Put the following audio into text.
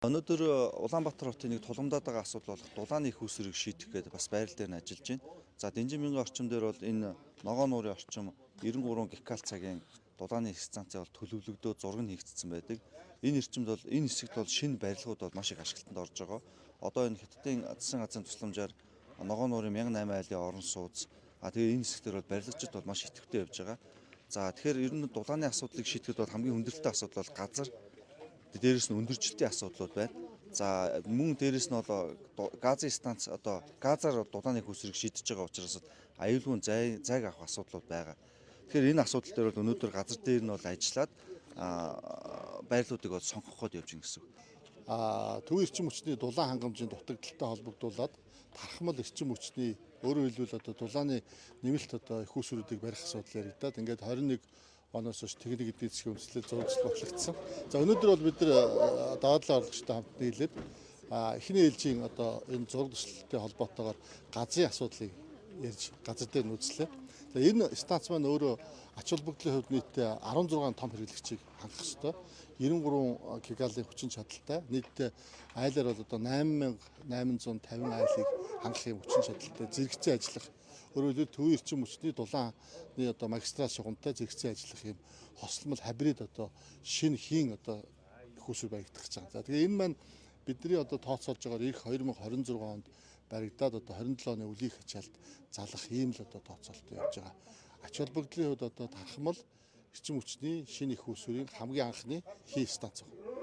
Өнөөдөр Улаанбаатар хотын нэг тулгамдаад байгаа асуудал болох дулааны их үүсвэрийг шийдэх гэдэг бас байрал дээр нь ажиллаж байна. За Дэнжин мянга орчим дээр бол энэ ногоон нуурын орчим 93 гикал цагийн дулааны их станцаа бол төлөвлөгдөө зураг нь хийгдсэн байдаг. Энэ эрчимд бол энэ хэсэгт бол шинэ барилгууд бол маш их ашиглалтанд орж байгаа. Одоо энэ Хятадын засгийн газрын тусламжаар ногоон нуурын 1008 айлын орон сууц тэгээ энэ хэсгээр бол барилгачид бол маш идэвхтэй явж байгаа. За тэгэхээр ер нь дулааны асуудлыг шийдэхэд бол хамгийн хүндрэлтэй асуудал бол газар, дээрээс нь өндөржилтийн асуудлууд байна. За мөн дээрээс нь газын станц газар дулааны хүсрийг шийдэж байгаа учраас аюулгүй зайг авах асуудлууд байгаа. Тэгэхээр энэ асуудал дээр бол өнөөдөр газар дээр нь бол ажиллаад байрлуудыг бол сонгох гээд явж гин гэсэн үг. Төв эрчим хүчний дулаан хангамжийн дутагдaltaй холбогдуулаад тархмал эрчим хүчний өөрөөр хэлбэл дулааны нэмэлт их үүсвэрүүдийг барих асуудал яригадаад ингээд 21 оноос хойш техник эдийн засгийн үндэслэл зурцлал багшлагдсан. За өнөөдөр бол бид нар дадлын орлогчтой хамт нийлээд эхний ээлжийн энэ зураг төслөлттэй холбоотойгоор газрын асуудлыг ярьж газар дээр нүүцлээ. За энэ станц маань өөрөө ач холбогдлын хувьд нийтдээ 16 том хэрэглэгчийг хангах ёстой. 93 гигалын хүчин чадалтай. Нийтдээ айлаар бол 8850 айлыг хангах юм хүчин чадалтай зэрэгцээ ажиллах. Өөрөөр хэлбэл төв эрчим хүчний дулааны магистрал шугамтай зэрэгцээ ажиллах юм хослмол хабрид шинэ хийн их усүр баригдах гэж байгаа. За тэгээ энэ маань бидний тооцоолж байгаагаар ирэх 2026 онд баригдаад 27 оны үеийн ачаалт залах ийм л тооцоолттой явж байгаа. Ач холбогдлын хувьд тархмал эрчим хүчний шинэ их усүрийн хамгийн анхны хий станц байна.